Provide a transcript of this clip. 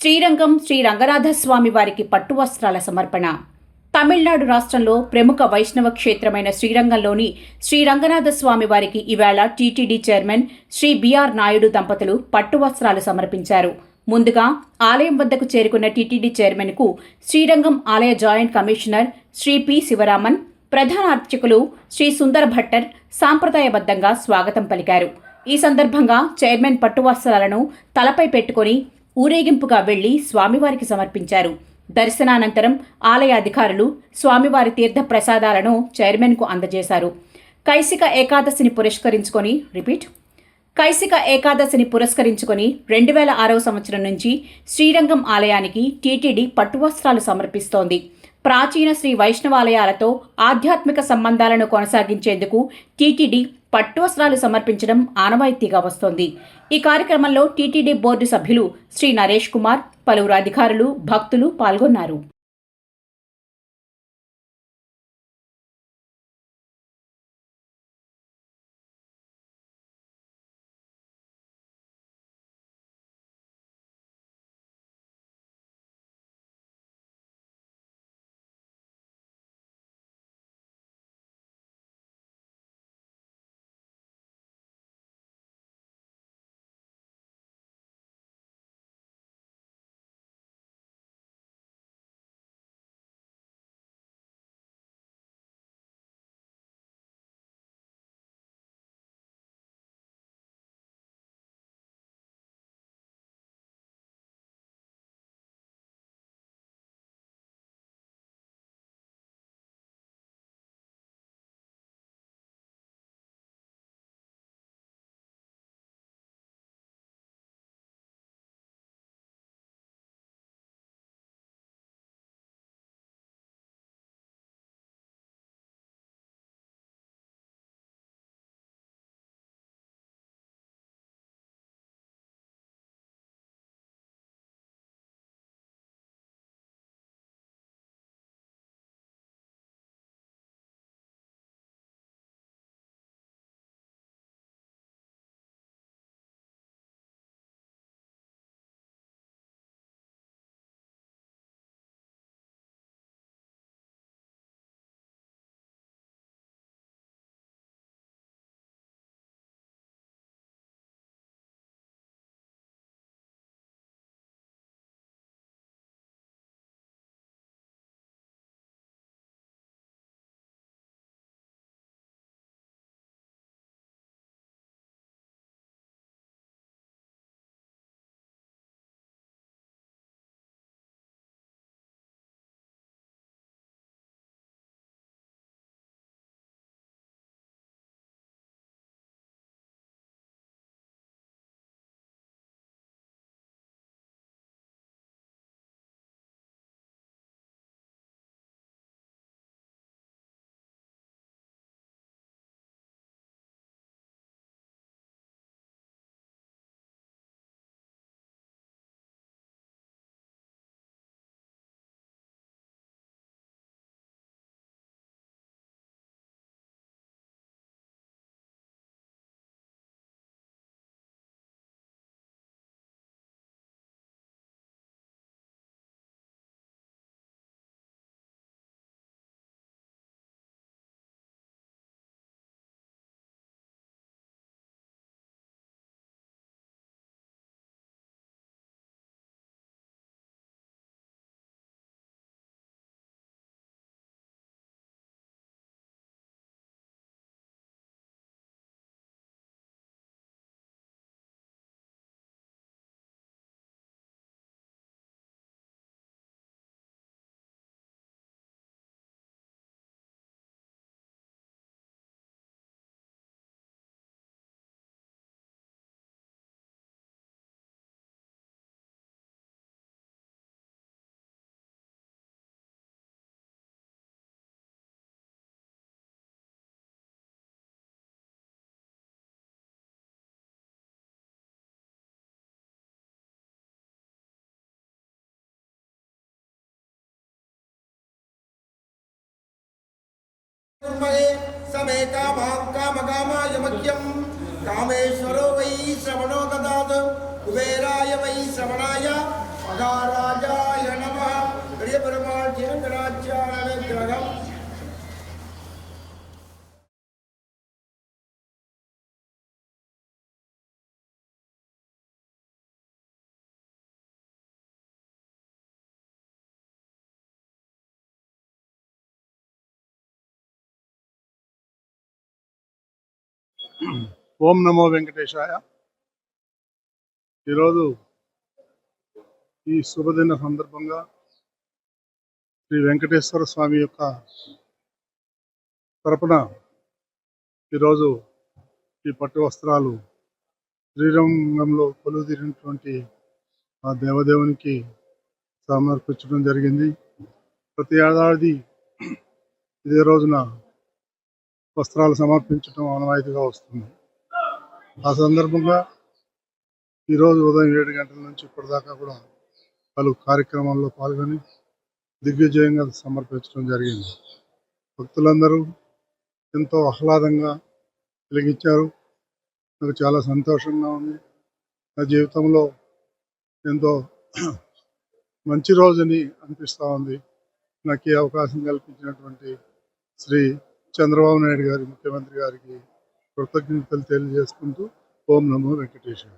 శ్రీరంగం శ్రీ రంగనాథస్వామి వారికి పట్టు వస్త్రాల సమర్పణ. తమిళనాడు రాష్ట్రంలో ప్రముఖ వైష్ణవ క్షేత్రమైన శ్రీరంగంలోని శ్రీ రంగనాథస్వామి వారికి ఇవాళ టీటీడీ చైర్మన్ శ్రీ బిఆర్ నాయుడు దంపతులు పట్టు వస్త్రాలు సమర్పించారు. ముందుగా ఆలయం వద్దకు చేరుకున్న టీటీడీ చైర్మన్కు శ్రీరంగం ఆలయ జాయింట్ కమిషనర్ శ్రీ పి శివరామన్, ప్రధాన అర్చకులు శ్రీ సుందర భట్టర్ సాంప్రదాయబద్ధంగా స్వాగతం పలికారు. ఈ సందర్భంగా చైర్మన్ పట్టు వస్త్రాలను తలపై పెట్టుకుని ఊరేగింపుగా వెళ్లి స్వామివారికి సమర్పించారు. దర్శనానంతరం ఆలయ అధికారులు స్వామివారి తీర్థ ప్రసాదాలను చైర్మన్కు అందజేశారు. కైసిక ఏకాదశిని పురస్కరించుకొని 2006వ సంవత్సరం నుంచి శ్రీరంగం ఆలయానికి టీటీడీ పట్టు వస్త్రాలు సమర్పిస్తోంది. ప్రాచీన శ్రీ వైష్ణవాలయాలతో ఆధ్యాత్మిక సంబంధాలను కొనసాగించేందుకు టీటీడీ పట్టు వస్త్రాలు సమర్పించడం ఆనవాయితీగా వస్తోంది. ఈ కార్యక్రమంలో టీటీడీ బోర్డు సభ్యులు శ్రీ నరేష్ కుమార్, పలువురు అధికారులు, భక్తులు పాల్గొన్నారు. समेता कामकामाय कामेश्वरो वै श्रवणो ददात् कुबेराय वै श्रवणाय மகாராஜாய நம. பெரிய பெருமாள் திருங்கராட்சியான விக்கிரகம். ఓం నమో వెంకటేశాయ. ఈరోజు ఈ శుభదిన సందర్భంగా శ్రీ వెంకటేశ్వర స్వామి యొక్క తరపున ఈరోజు ఈ పట్టు వస్త్రాలు శ్రీరంగంలో కొలువుదీరినటువంటి ఆ దేవదేవునికి సమర్పించడం జరిగింది. ప్రతి ఏడాది ఇదే రోజున వస్త్రాలు సమర్పించడం ఆనవాయితీగా వస్తుంది. ఆ సందర్భంగా ఈరోజు ఉదయం 7 గంటల నుంచి ఇప్పటిదాకా కూడా పలు కార్యక్రమాల్లో పాల్గొని దిగ్విజయంగా సమర్పించడం జరిగింది. భక్తులందరూ ఎంతో ఆహ్లాదంగా వెలిగించారు. నాకు చాలా సంతోషంగా ఉంది. నా జీవితంలో ఎంతో మంచి రోజుని అనిపిస్తూ ఉంది. నాకు ఈ అవకాశం కల్పించినటువంటి శ్రీ చంద్రబాబు నాయుడు గారి ముఖ్యమంత్రి గారికి కృతజ్ఞతలు తెలియజేసుకుంటూ ఓం నమో వెంకటేశ్వర.